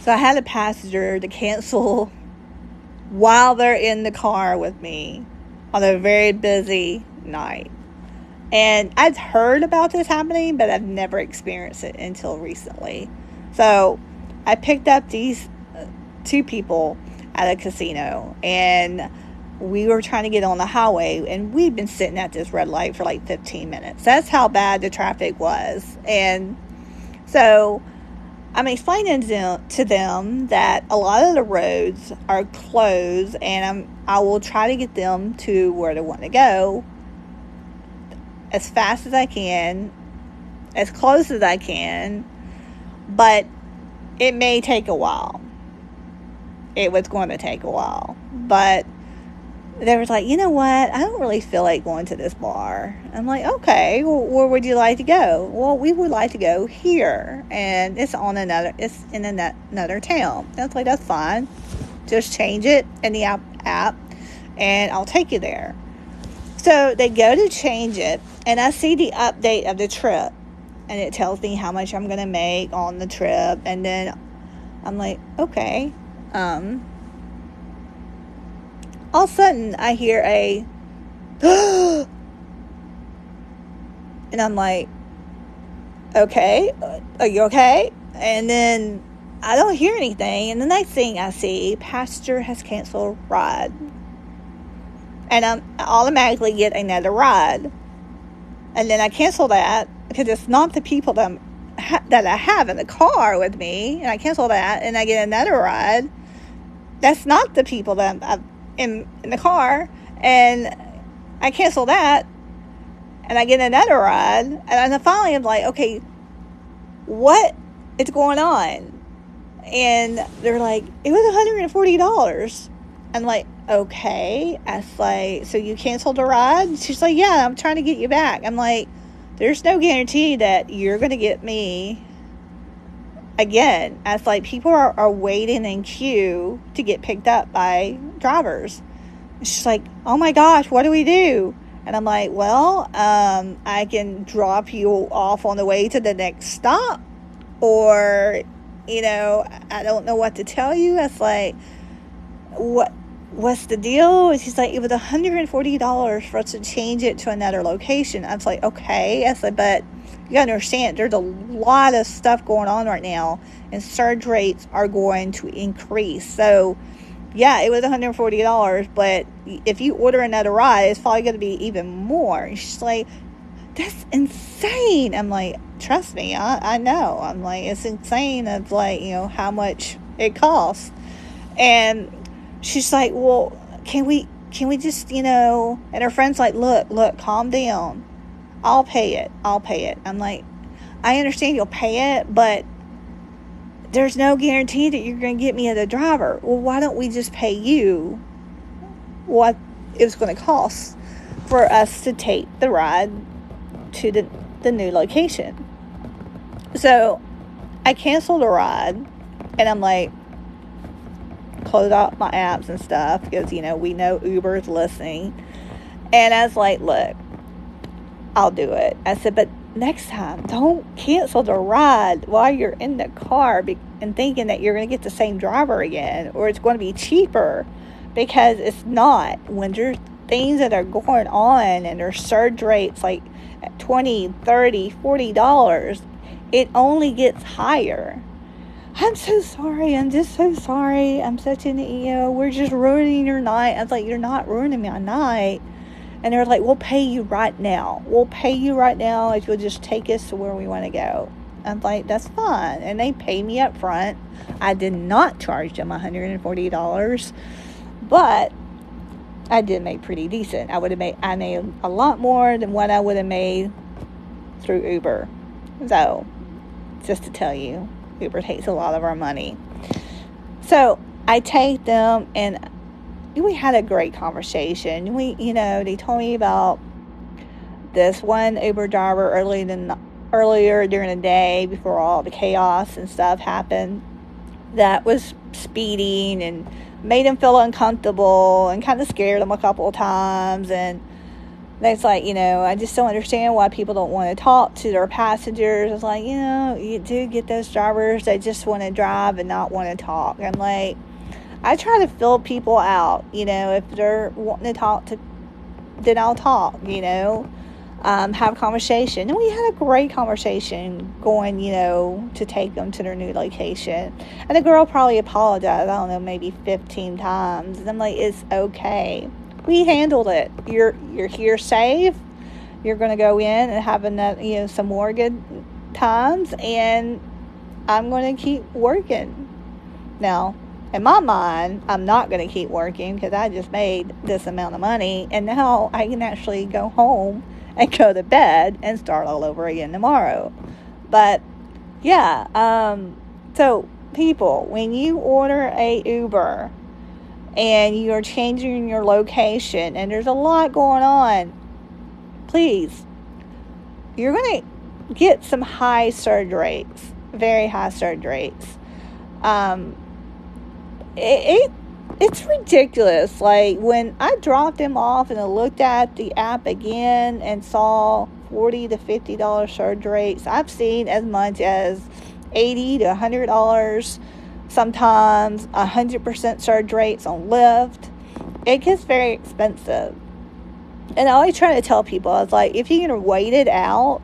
So I had a passenger to cancel while they're in the car with me on a very busy night. And I'd heard about this happening, but I've never experienced it until recently. So I picked up these two people at a casino, and we were trying to get on the highway, and we'd been sitting at this red light for like 15 minutes. That's how bad the traffic was. And so I'm explaining to them that a lot of the roads are closed, and I will try to get them to where they want to go as fast as I can, as close as I can, but it may take a while. It was going to take a while, but they were like, you know what? I don't really feel like going to this bar. I'm like, okay, well, where would you like to go? Well, we would like to go here, and it's in another town. I was like, that's fine. Just change it in the app, and I'll take you there. So they go to change it, and I see the update of the trip, and it tells me how much I'm going to make on the trip, and then I'm like, okay. All of a sudden, I hear a, and I'm like, okay, are you okay? And then I don't hear anything, and the next thing I see, passenger has canceled ride. And I automatically get another ride. And then I cancel that, because it's not the people that I have in the car with me, and I cancel that, and I get another ride. That's not the people that I've in the car, and I cancel that, and I get another ride, and then finally I'm like, okay, what is going on? And they're like, it was $140. I'm like, okay. I was like, so you canceled the ride? She's like, yeah, I'm trying to get you back. I'm like, there's no guarantee that you're going to get me again. I was like, people are waiting in queue to get picked up by drivers. And she's like, oh my gosh, what do we do? And I'm like, well, I can drop you off on the way to the next stop, or, I don't know what to tell you. I was like, what's the deal? And she's like, it was $140 for us to change it to another location. I was like, okay. I said, but you gotta understand, there's a lot of stuff going on right now, and surge rates are going to increase. So, yeah, it was $140, but if you order another ride, it's probably going to be even more. And she's like, that's insane. I'm like, trust me, I know. I'm like, it's insane of like, how much it costs. And she's like, well, can we just, and her friend's like, look, calm down. I'll pay it. I'm like, I understand you'll pay it, but there's no guarantee that you're going to get me as a driver. Well, why don't we just pay you what it was going to cost for us to take the ride to the new location? So I canceled the ride, and I'm like, close out my apps and stuff, because, we know Uber's listening. And I was like, look, I'll do it. I said, but next time, don't cancel the ride while you're in the car and thinking that you're going to get the same driver again, or it's going to be cheaper, because it's not. When there's things that are going on and there's surge rates like at $20, $30, $40, it only gets higher. I'm so sorry. I'm just so sorry. I'm such an EO. We're just ruining your night. I was like, you're not ruining my night. And they're like, we'll pay you right now. We'll pay you right now if you'll just take us to where we want to go. I'm like, that's fine. And they pay me up front. I did not charge them $140, but I did make pretty decent. I made a lot more than what I would have made through Uber. So, just to tell you, Uber takes a lot of our money. So, I take them, and we had a great conversation. They told me about this one Uber driver earlier during the day, before all the chaos and stuff happened, that was speeding and made him feel uncomfortable and kind of scared him a couple of times. And It's like, I just don't understand why people don't want to talk to their passengers. It's like, you do get those drivers that just want to drive and not want to talk. I'm like, I try to fill people out. If they're wanting to talk, then I'll talk, have a conversation. And we had a great conversation going, to take them to their new location. And the girl probably apologized, I don't know, maybe 15 times. And I'm like, it's okay. We handled it. You're here safe. You're going to go in and have another, some more good times, and I'm going to keep working. Now, in my mind, I'm not going to keep working because I just made this amount of money, and now I can actually go home and go to bed and start all over again tomorrow. But yeah, so people, when you order a Uber and you're changing your location and there's a lot going on, please, you're going to get some high surge rates, very high surge rates. It's ridiculous. Like, when I dropped them off and I looked at the app again and saw $40 to $50 surge rates, I've seen as much as $80 to $100, sometimes 100% surge rates on Lyft. It gets very expensive. And I always try to tell people, I was like, if you're going to wait it out.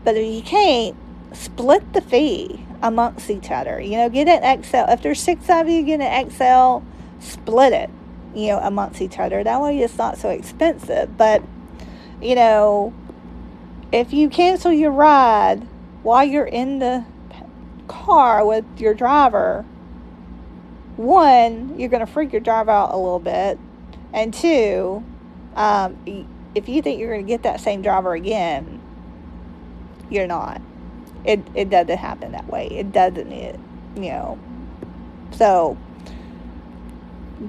But if you can't, split the fee amongst each other. Get an XL. If there's 6 of you, get an XL, split it, amongst each other. That way it's not so expensive. But, if you cancel your ride while you're in the car with your driver, one, you're going to freak your driver out a little bit. And two, if you think you're going to get that same driver again, you're not. It doesn't happen that way. It doesn't, So,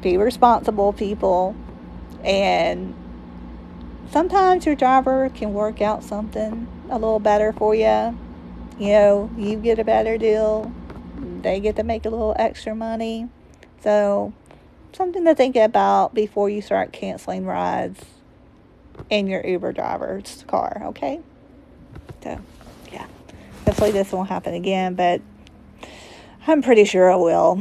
be responsible, people. And sometimes your driver can work out something a little better for you. You get a better deal. They get to make a little extra money. So, something to think about before you start canceling rides in your Uber driver's car, okay? So, yeah. Hopefully this won't happen again, but I'm pretty sure it will.